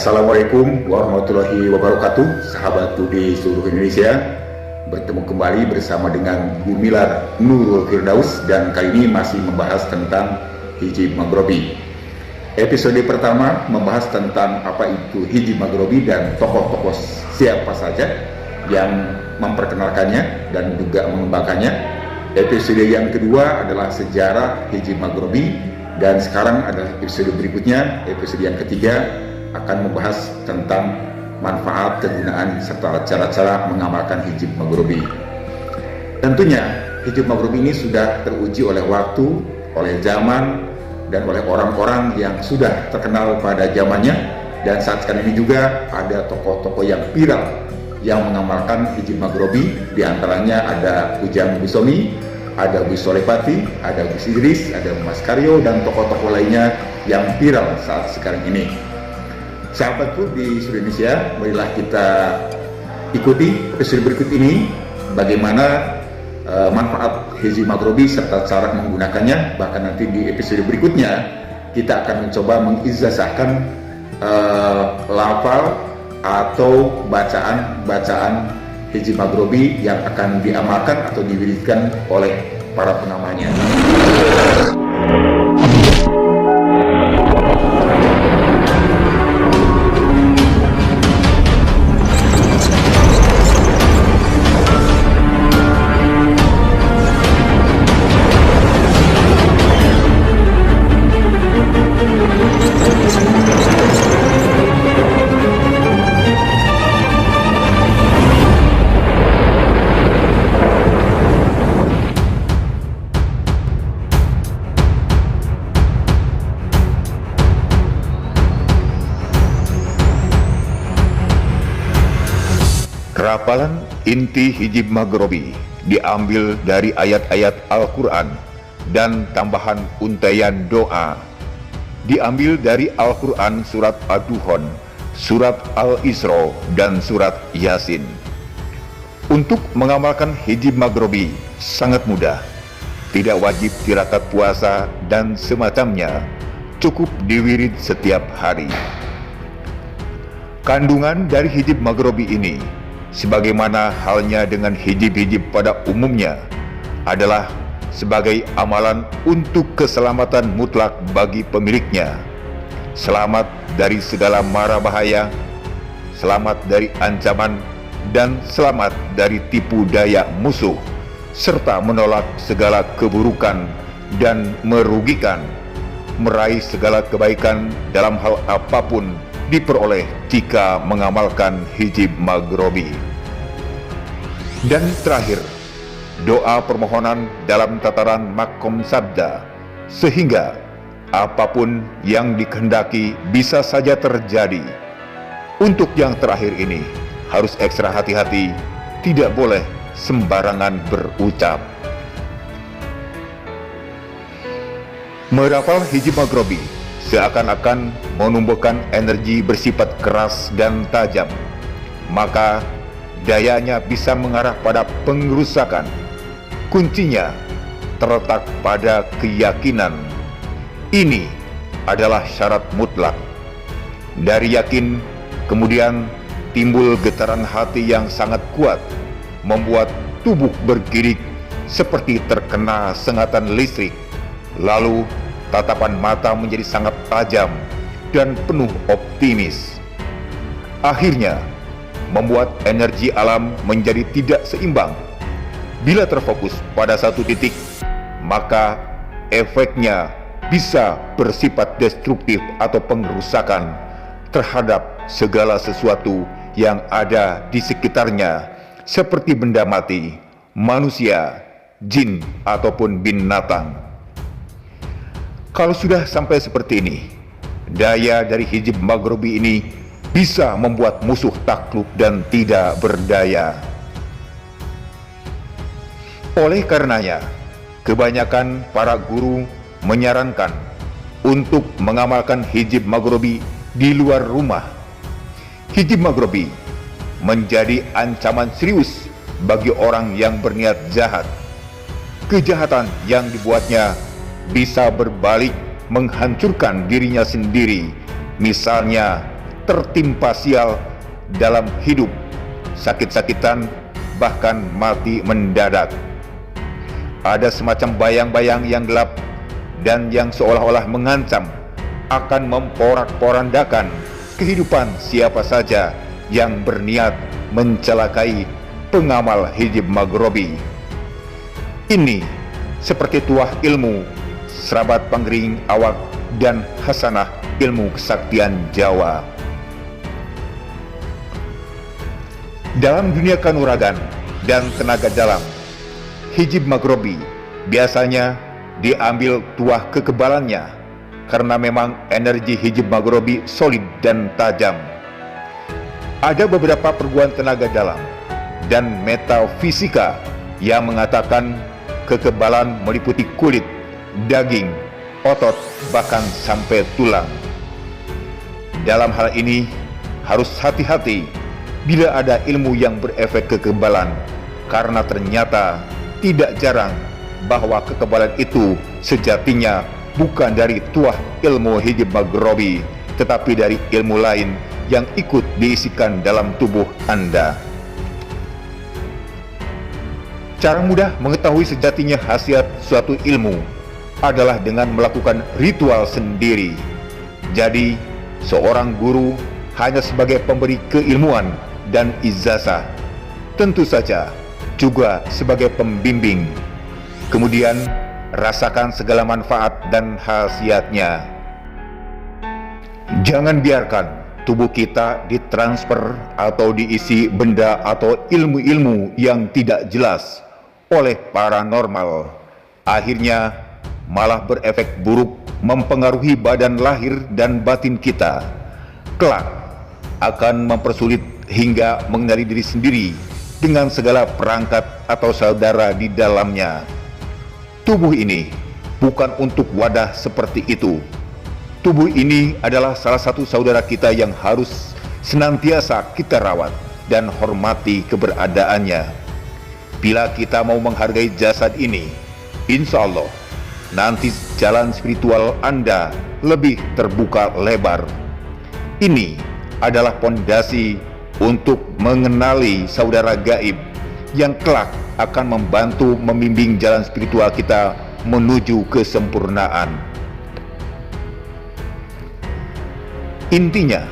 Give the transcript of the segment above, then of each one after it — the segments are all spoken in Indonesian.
Assalamualaikum warahmatullahi wabarakatuh, sahabat di seluruh Indonesia. Bertemu kembali bersama dengan Gumilar Nurul Firdaus, dan kali ini masih membahas tentang hijab maghribi. Episode pertama membahas tentang apa itu hijab maghribi dan tokoh-tokoh siapa saja yang memperkenalkannya dan juga mengembangkannya. Episode yang kedua adalah sejarah hijab maghribi, dan sekarang adalah episode berikutnya, episode yang ketiga, akan membahas tentang manfaat, kegunaan, serta cara-cara mengamalkan hijab maghribi. Tentunya hijab maghribi ini sudah teruji oleh waktu, oleh zaman, dan oleh orang-orang yang sudah terkenal pada zamannya. Dan saat sekarang ini juga ada tokoh-tokoh yang viral yang mengamalkan hijab maghribi. Di antaranya ada Ujang Busomi, ada Gus Solepati, ada Gus Idris, ada Mas Karyo, dan tokoh-tokoh lainnya yang viral saat sekarang ini. Sahabatku di seluruh Indonesia, marilah kita ikuti episode berikut ini bagaimana manfaat hijab maghribi serta cara menggunakannya. Bahkan nanti di episode berikutnya kita akan mencoba mengijazahkan lafal atau bacaan hijab maghribi yang akan diamalkan atau diwiridkan oleh para pengamalnya. Rapalan inti hijab maghribi diambil dari ayat-ayat Al-Quran dan tambahan untaian doa. Diambil dari Al-Quran surat Ad-Duhan, surat Al-Isra, dan surat Yasin. Untuk mengamalkan hijab maghribi sangat mudah. Tidak wajib tirakat puasa dan semacamnya, cukup diwirid setiap hari. Kandungan dari hijab maghribi ini, sebagaimana halnya dengan hijab-hijab pada umumnya, adalah sebagai amalan untuk keselamatan mutlak bagi pemiliknya. Selamat dari segala mara bahaya, selamat dari ancaman, dan selamat dari tipu daya musuh, serta menolak segala keburukan dan merugikan, meraih segala kebaikan dalam hal apapun diperoleh jika mengamalkan hijab maghribi. Dan terakhir, doa permohonan dalam tataran makom sabda, sehingga apapun yang dikehendaki bisa saja terjadi. Untuk yang terakhir ini harus ekstra hati-hati, tidak boleh sembarangan berucap. Merapal hijab maghribi seakan-akan menumbuhkan energi bersifat keras dan tajam, maka dayanya bisa mengarah pada pengerusakan. Kuncinya terletak pada keyakinan. Ini adalah syarat mutlak. Dari yakin, kemudian timbul getaran hati yang sangat kuat, membuat tubuh bergidik seperti terkena sengatan listrik. Lalu tatapan mata menjadi sangat tajam dan penuh optimis. Akhirnya, membuat energi alam menjadi tidak seimbang. Bila terfokus pada satu titik, maka efeknya bisa bersifat destruktif atau pengrusakan terhadap segala sesuatu yang ada di sekitarnya, seperti benda mati, manusia, jin, ataupun binatang. Kalau sudah sampai seperti ini, daya dari hijab maghribi ini bisa membuat musuh takluk dan tidak berdaya. Oleh karenanya, kebanyakan para guru menyarankan untuk mengamalkan hijab maghribi di luar rumah. Hijab maghribi menjadi ancaman serius bagi orang yang berniat jahat. Kejahatan yang dibuatnya bisa berbalik menghancurkan dirinya sendiri, misalnya tertimpa sial dalam hidup, sakit-sakitan, bahkan mati mendadak. Ada semacam bayang-bayang yang gelap dan yang seolah-olah mengancam akan memporak-porandakan kehidupan siapa saja yang berniat mencelakai pengamal hijab maghribi. Ini seperti tuah ilmu, serabat panggering awak, dan hasanah ilmu kesaktian Jawa. Dalam dunia kanuragan dan tenaga dalam, hijab maghribi biasanya diambil tuah kekebalannya karena memang energi hijab maghribi solid dan tajam. Ada beberapa perguruan tenaga dalam dan metafisika yang mengatakan kekebalan meliputi kulit, daging, otot, bahkan sampai tulang. Dalam hal ini harus hati-hati bila ada ilmu yang berefek kekebalan, karena ternyata tidak jarang bahwa kekebalan itu sejatinya bukan dari tuah ilmu hijab maghribi, tetapi dari ilmu lain yang ikut diisikan dalam tubuh Anda. Cara mudah mengetahui sejatinya khasiat suatu ilmu adalah dengan melakukan ritual sendiri. Jadi, seorang guru hanya sebagai pemberi keilmuan dan ijazah, tentu saja juga sebagai pembimbing. Kemudian, rasakan segala manfaat dan khasiatnya. Jangan biarkan tubuh kita ditransfer atau diisi benda atau ilmu-ilmu yang tidak jelas oleh paranormal. Akhirnya malah berefek buruk, mempengaruhi badan lahir dan batin kita. Kelak akan mempersulit hingga mengenali diri sendiri dengan segala perangkat atau saudara di dalamnya. Tubuh ini bukan untuk wadah seperti itu. Tubuh ini adalah salah satu saudara kita yang harus senantiasa kita rawat dan hormati keberadaannya. Bila kita mau menghargai jasad ini, insya Allah nanti jalan spiritual Anda lebih terbuka lebar. Ini adalah pondasi untuk mengenali saudara gaib yang kelak akan membantu membimbing jalan spiritual kita menuju kesempurnaan. Intinya,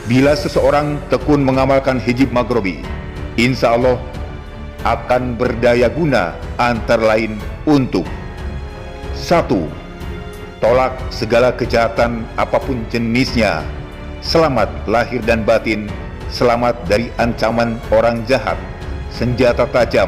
bila seseorang tekun mengamalkan hijab maghribi, insya Allah akan berdaya guna antara lain untuk 1. Tolak segala kejahatan apapun jenisnya, selamat lahir dan batin, selamat dari ancaman orang jahat, senjata tajam,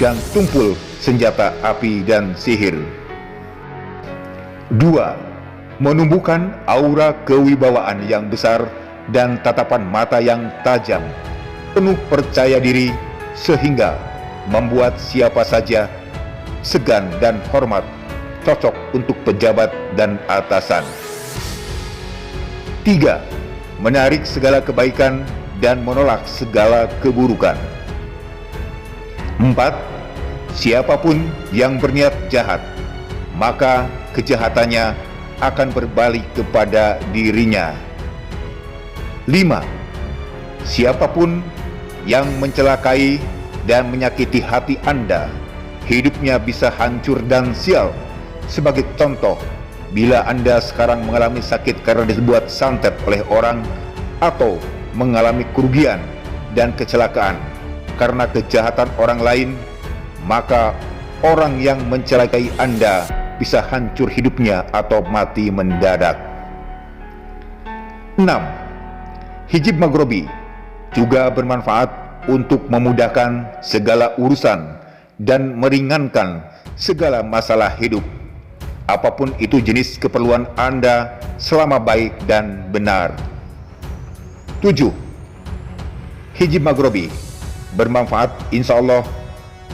dan tumpul senjata api dan sihir. 2. Menumbuhkan aura kewibawaan yang besar dan tatapan mata yang tajam, penuh percaya diri, sehingga membuat siapa saja segan dan hormat, cocok untuk pejabat dan atasan. 3. Menarik segala kebaikan dan menolak segala keburukan. 4. Siapapun yang berniat jahat, maka kejahatannya akan berbalik kepada dirinya. 5. Siapapun yang mencelakai dan menyakiti hati Anda, hidupnya bisa hancur dan sial. Sebagai contoh, bila Anda sekarang mengalami sakit karena dibuat santet oleh orang, atau mengalami kerugian dan kecelakaan karena kejahatan orang lain, maka orang yang mencelakai Anda bisa hancur hidupnya atau mati mendadak. 6. Hijab maghribi juga bermanfaat untuk memudahkan segala urusan dan meringankan segala masalah hidup, apapun itu jenis keperluan Anda, selama baik dan benar. 7. Hijab maghribi bermanfaat insya Allah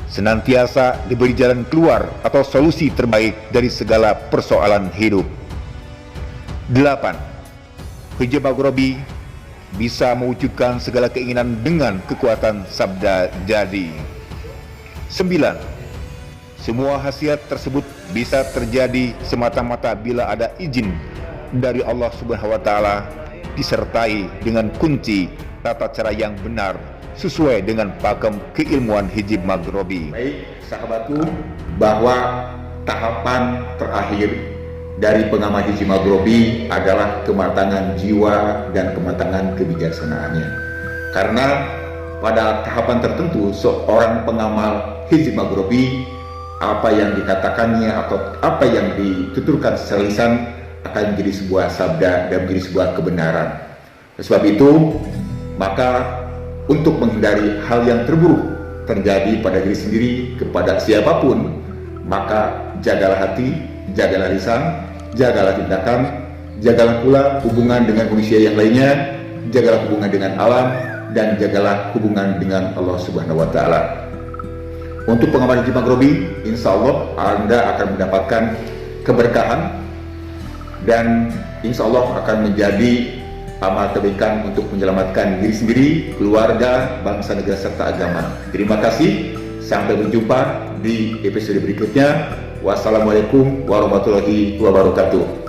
senantiasa diberi jalan keluar atau solusi terbaik dari segala persoalan hidup. 8. Hijab maghribi bisa mewujudkan segala keinginan dengan kekuatan sabda jadi. 9. Semua khasiat tersebut bisa terjadi semata-mata bila ada izin dari Allah Subhanahu wa Ta'ala disertai dengan kunci tata cara yang benar sesuai dengan pakem keilmuan Hijib Maghribi. Baik, sahabatku, bahwa tahapan terakhir dari pengamal Hijib Maghribi adalah kematangan jiwa dan kematangan kebijaksanaannya. Karena pada tahapan tertentu seorang pengamal Hijib Maghribi, apa yang dikatakannya atau apa yang dituturkan secara lisan akan menjadi sebuah sabda dan menjadi sebuah kebenaran. Sebab itu, maka untuk menghindari hal yang terburuk terjadi pada diri sendiri kepada siapapun, maka jagalah hati, jagalah lisan, jagalah tindakan, jagalah pula hubungan dengan manusia yang lainnya, jagalah hubungan dengan alam, dan jagalah hubungan dengan Allah Subhanahu wa Ta'ala. Untuk pengamal Hijib Maghribi, insya Allah Anda akan mendapatkan keberkahan dan insya Allah akan menjadi amal kebaikan untuk menyelamatkan diri sendiri, keluarga, bangsa, negara, serta agama. Terima kasih, sampai berjumpa di episode berikutnya. Wassalamualaikum warahmatullahi wabarakatuh.